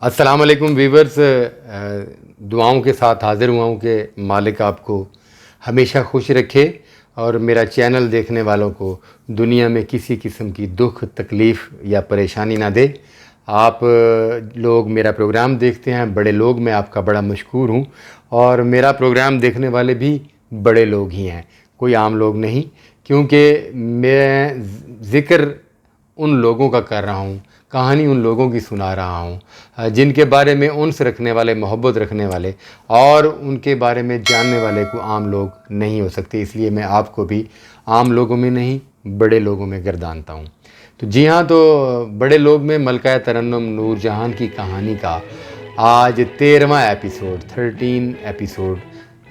السلام علیکم ویورز، دعاؤں کے ساتھ حاضر ہوا ہوں کہ مالک آپ کو ہمیشہ خوش رکھے اور میرا چینل دیکھنے والوں کو دنیا میں کسی قسم کی دکھ تکلیف یا پریشانی نہ دے۔ آپ لوگ میرا پروگرام دیکھتے ہیں، بڑے لوگ، میں آپ کا بڑا مشکور ہوں، اور میرا پروگرام دیکھنے والے بھی بڑے لوگ ہی ہیں، کوئی عام لوگ نہیں، کیونکہ میں ذکر ان لوگوں کا کر رہا ہوں، کہانی ان لوگوں کی سنا رہا ہوں جن کے بارے میں انس رکھنے والے، محبت رکھنے والے اور ان کے بارے میں جاننے والے کو عام لوگ نہیں ہو سکتے۔ اس لیے میں آپ کو بھی عام لوگوں میں نہیں، بڑے لوگوں میں گردانتا ہوں۔ تو جی ہاں، تو بڑے لوگ میں ملکہ ترنم نور جہان کی کہانی کا آج 13واں ایپیسوڈ، 13 ایپیسوڈ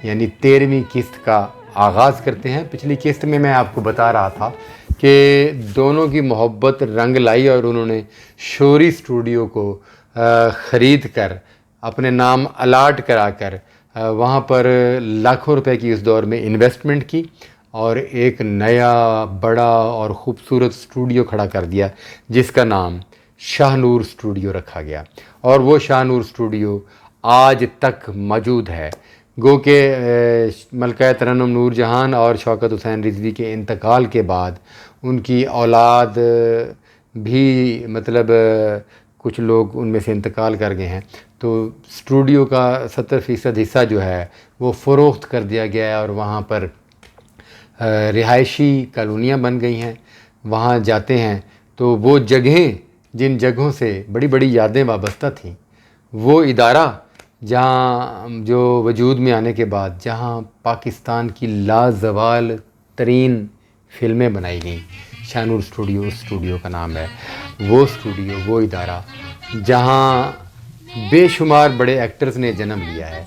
یعنی 13ویں قسط کا آغاز کرتے ہیں۔ پچھلی قسط میں آپ کو بتا رہا تھا کہ دونوں کی محبت رنگ لائی اور انہوں نے شوری اسٹوڈیو کو خرید کر اپنے نام الاٹ کرا کر وہاں پر لاکھوں روپے کی اس دور میں انویسٹمنٹ کی اور ایک نیا بڑا اور خوبصورت اسٹوڈیو کھڑا کر دیا جس کا نام شاہ نور اسٹوڈیو رکھا گیا، اور وہ شاہ نور اسٹوڈیو آج تک موجود ہے۔ گو کہ ملکہ ترنم نور جہان اور شوکت حسین رضوی کے انتقال کے بعد ان کی اولاد بھی مطلب کچھ لوگ ان میں سے انتقال کر گئے ہیں، تو اسٹوڈیو کا 70% حصہ جو ہے وہ فروخت کر دیا گیا ہے، اور وہاں پر رہائشی کالونیاں بن گئی ہیں۔ وہاں جاتے ہیں تو وہ جگہیں جن جگہوں سے بڑی بڑی یادیں وابستہ تھیں، وہ ادارہ جہاں جو وجود میں آنے کے بعد جہاں پاکستان کی لازوال ترین فلمیں بنائی گئیں، شاہ نور اسٹوڈیو، اس اسٹوڈیو کا نام ہے، وہ اسٹوڈیو، وہ ادارہ جہاں بے شمار بڑے ایکٹرز نے جنم لیا ہے،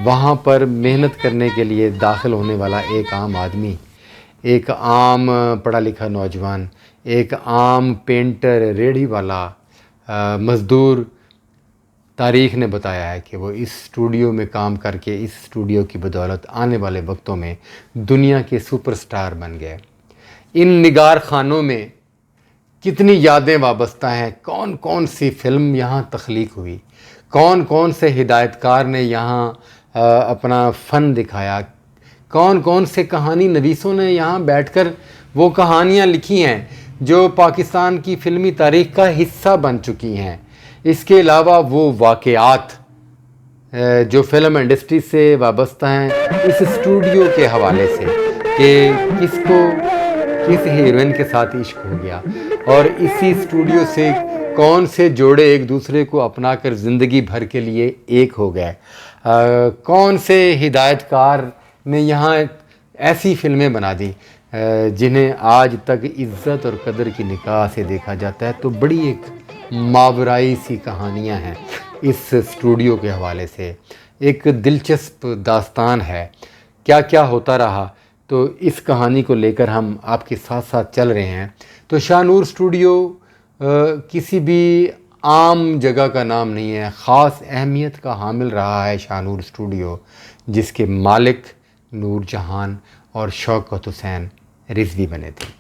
وہاں پر محنت کرنے کے لیے داخل ہونے والا ایک عام آدمی، ایک عام پڑھا لکھا نوجوان، ایک عام پینٹر، ریڑھی والا، مزدور، تاریخ نے بتایا ہے کہ وہ اس اسٹوڈیو میں کام کر کے اس اسٹوڈیو کی بدولت آنے والے وقتوں میں دنیا کے سپر سٹار بن گئے۔ ان نگار خانوں میں کتنی یادیں وابستہ ہیں، کون کون سی فلم یہاں تخلیق ہوئی، کون کون سے ہدایت کار نے یہاں اپنا فن دکھایا، کون کون سے کہانی نویسوں نے یہاں بیٹھ کر وہ کہانیاں لکھی ہیں جو پاکستان کی فلمی تاریخ کا حصہ بن چکی ہیں۔ اس کے علاوہ وہ واقعات جو فلم انڈسٹری سے وابستہ ہیں اس اسٹوڈیو کے حوالے سے، کہ کس کو کس ہیروئن کے ساتھ عشق ہو گیا، اور اسی اسٹوڈیو سے کون سے جوڑے ایک دوسرے کو اپنا کر زندگی بھر کے لیے ایک ہو گئے، کون سے ہدایت کار نے یہاں ایسی فلمیں بنا دیں جنہیں آج تک عزت اور قدر کی نگاہ سے دیکھا جاتا ہے۔ تو بڑی ایک ماورائی سی کہانیاں ہیں اس اسٹوڈیو کے حوالے سے، ایک دلچسپ داستان ہے، کیا کیا ہوتا رہا، تو اس کہانی کو لے کر ہم آپ کے ساتھ ساتھ چل رہے ہیں۔ تو شاہ نور اسٹوڈیو کسی بھی عام جگہ کا نام نہیں ہے، خاص اہمیت کا حامل رہا ہے شاہ نور اسٹوڈیو، جس کے مالک نور جہان اور شوکت حسین رضوی بنے تھے۔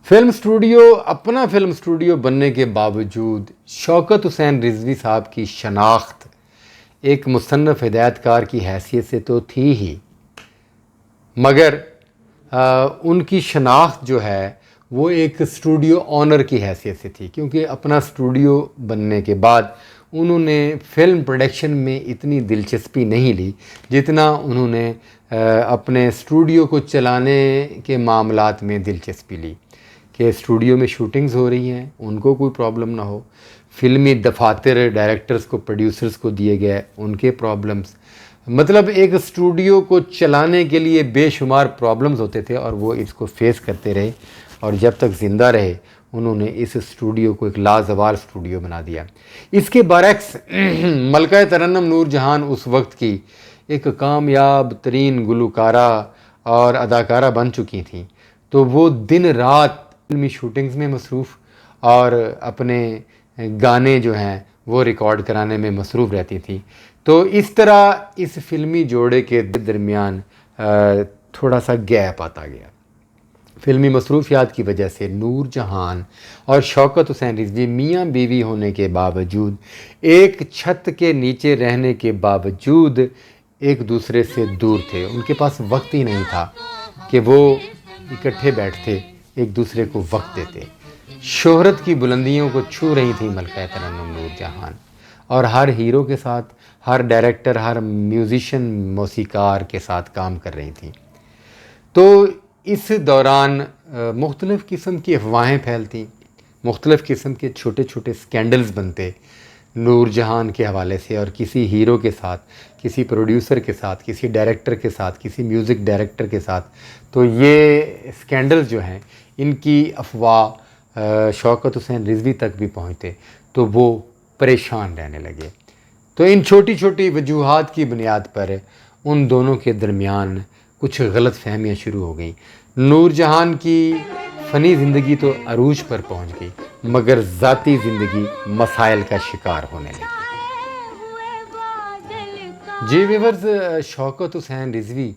فلم اسٹوڈیو، اپنا فلم اسٹوڈیو بننے کے باوجود شوکت حسین رضوی صاحب کی شناخت ایک مصنف ہدایت کار کی حیثیت سے تو تھی ہی، مگر ان کی شناخت جو ہے وہ ایک اسٹوڈیو آنر کی حیثیت سے تھی، کیونکہ اپنا اسٹوڈیو بننے کے بعد انہوں نے فلم پروڈکشن میں اتنی دلچسپی نہیں لی جتنا انہوں نے اپنے اسٹوڈیو کو چلانے کے معاملات میں دلچسپی لی، کہ اسٹوڈیو میں شوٹنگز ہو رہی ہیں، ان کو کوئی پرابلم نہ ہو، فلمی دفاتر ڈائریکٹرز کو، پروڈیوسرز کو دیے گئے ان کے پرابلمز، مطلب ایک اسٹوڈیو کو چلانے کے لیے بے شمار پرابلمز ہوتے تھے، اور وہ اس کو فیس کرتے رہے، اور جب تک زندہ رہے انہوں نے اس اسٹوڈیو کو ایک لازوال اسٹوڈیو بنا دیا۔ اس کے برعکس ملکہ ترنم نور جہان اس وقت کی ایک کامیاب ترین گلوکارہ اور اداکارہ بن چکی تھیں، تو وہ دن رات فلمی شوٹنگز میں مصروف اور اپنے گانے جو ہیں وہ ریکارڈ کرانے میں مصروف رہتی تھیں. تو اس طرح اس فلمی جوڑے کے درمیان تھوڑا سا گیپ آتا گیا. فلمی مصروفیات کی وجہ سے نور جہان اور شوکت حسین رضوی میاں بیوی ہونے کے باوجود، ایک چھت کے نیچے رہنے کے باوجود ایک دوسرے سے دور تھے. ان کے پاس وقت ہی نہیں تھا کہ وہ اکٹھے بیٹھتے، ایک دوسرے کو وقت دیتے. شہرت کی بلندیوں کو چھو رہی تھی ملکہ ترنم نور جہان، اور ہر ہیرو کے ساتھ، ہر ڈائریکٹر، ہر میوزیشین، موسیقار کے ساتھ کام کر رہی تھیں. تو اس دوران مختلف قسم کی افواہیں پھیلتیں، مختلف قسم کے چھوٹے چھوٹے سکینڈلز بنتے نور جہان کے حوالے سے، اور کسی ہیرو کے ساتھ، کسی پروڈیوسر کے ساتھ، کسی ڈائریکٹر کے ساتھ، کسی میوزک ڈائریکٹر کے ساتھ. تو یہ سکینڈلز جو ہیں ان کی افواہ شوکت حسین رضوی تک بھی پہنچتے تو وہ پریشان رہنے لگے. تو ان چھوٹی چھوٹی وجوہات کی بنیاد پر ان دونوں کے درمیان کچھ غلط فہمیاں شروع ہو گئیں. نور جہان کی فنی زندگی تو عروج پر پہنچ گئی، مگر ذاتی زندگی مسائل کا شکار ہونے لگی. جی ویورز، شوکت حسین رضوی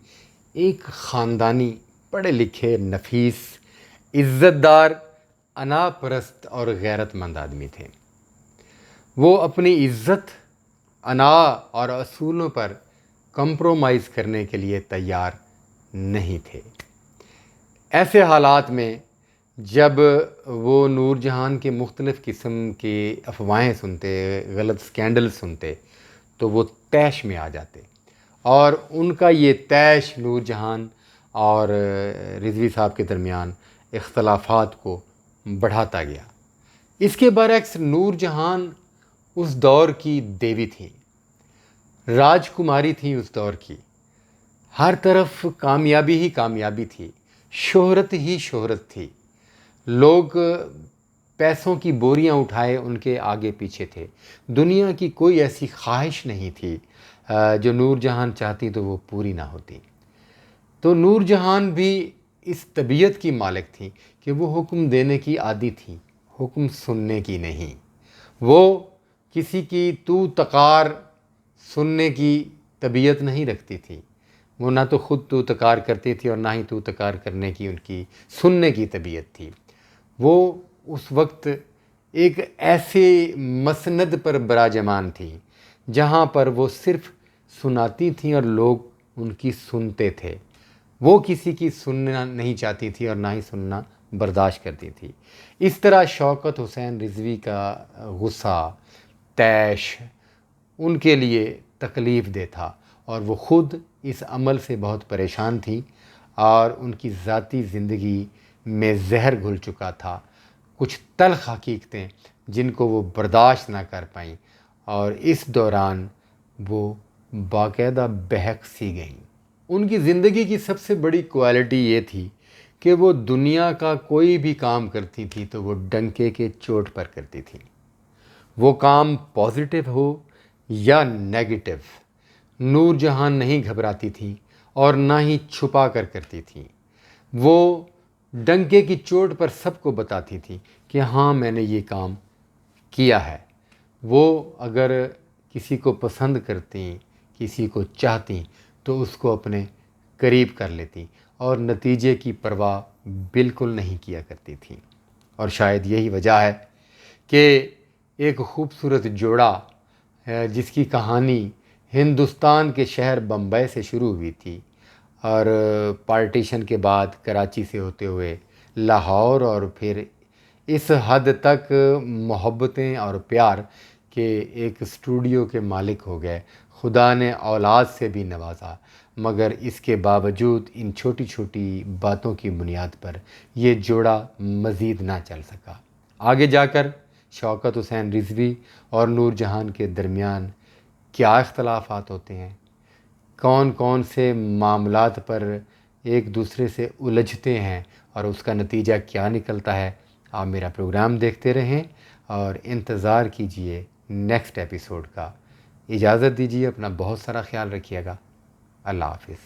ایک خاندانی، پڑھے لکھے، نفیس، عزت دار، انا پرست اور غیرت مند آدمی تھے. وہ اپنی عزت، انا اور اصولوں پر کمپرومائز کرنے کے لیے تیار نہیں تھے. ایسے حالات میں جب وہ نور جہان کے مختلف قسم کے افواہیں سنتے، غلط سکینڈل سنتے، تو وہ طیش میں آ جاتے، اور ان کا یہ طیش نور جہان اور رضوی صاحب کے درمیان اختلافات کو بڑھاتا گیا. اس کے برعکس نور جہان اس دور کی دیوی تھیں، راجکماری تھیں اس دور کی. ہر طرف کامیابی ہی کامیابی تھی، شہرت ہی شہرت تھی. لوگ پیسوں کی بوریاں اٹھائے ان کے آگے پیچھے تھے. دنیا کی کوئی ایسی خواہش نہیں تھی جو نور جہان چاہتی تو وہ پوری نہ ہوتی. تو نور جہان بھی اس طبیعت کی مالک تھیں کہ وہ حکم دینے کی عادی تھیں، حکم سننے کی نہیں. وہ کسی کی تو تقار سننے کی طبیعت نہیں رکھتی تھی. وہ نہ تو خود تو تکار کرتی تھی اور نہ ہی تو تکار کرنے کی ان کی سننے کی طبیعت تھی. وہ اس وقت ایک ایسے مسند پر براجمان تھی جہاں پر وہ صرف سناتی تھیں اور لوگ ان کی سنتے تھے. وہ کسی کی سننا نہیں چاہتی تھی اور نہ ہی سننا برداشت کرتی تھی. اس طرح شوکت حسین رضوی کا غصہ، طیش ان کے لیے تکلیف دہ تھا، اور وہ خود اس عمل سے بہت پریشان تھیں، اور ان کی ذاتی زندگی میں زہر گھل چکا تھا. کچھ تلخ حقیقتیں جن کو وہ برداشت نہ کر پائیں، اور اس دوران وہ باقاعدہ بہک سی گئیں. ان کی زندگی کی سب سے بڑی کوالٹی یہ تھی کہ وہ دنیا کا کوئی بھی کام کرتی تھی تو وہ ڈنکے کے چوٹ پر کرتی تھی. وہ کام پازیٹیو ہو یا نیگیٹو، نور جہان نہیں گھبراتی تھیں اور نہ ہی چھپا کر کرتی تھیں. وہ ڈنکے کی چوٹ پر سب کو بتاتی تھیں کہ ہاں میں نے یہ کام کیا ہے. وہ اگر کسی کو پسند کرتیں، کسی کو چاہتیں تو اس کو اپنے قریب کر لیتیں، اور نتیجے کی پرواہ بالکل نہیں کیا کرتی تھیں. اور شاید یہی وجہ ہے کہ ایک خوبصورت جوڑا جس کی کہانی ہندوستان کے شہر بمبئی سے شروع ہوئی تھی، اور پارٹیشن کے بعد کراچی سے ہوتے ہوئے لاہور، اور پھر اس حد تک محبتیں اور پیار کہ ایک اسٹوڈیو کے مالک ہو گئے. خدا نے اولاد سے بھی نوازا، مگر اس کے باوجود ان چھوٹی چھوٹی باتوں کی بنیاد پر یہ جوڑا مزید نہ چل سکا. آگے جا کر شوکت حسین رضوی اور نور جہان کے درمیان کیا اختلافات ہوتے ہیں، کون کون سے معاملات پر ایک دوسرے سے الجھتے ہیں، اور اس کا نتیجہ کیا نکلتا ہے. آپ میرا پروگرام دیکھتے رہیں اور انتظار کیجئے نیکسٹ ایپیسوڈ کا. اجازت دیجیے، اپنا بہت سارا خیال رکھیے گا. اللہ حافظ.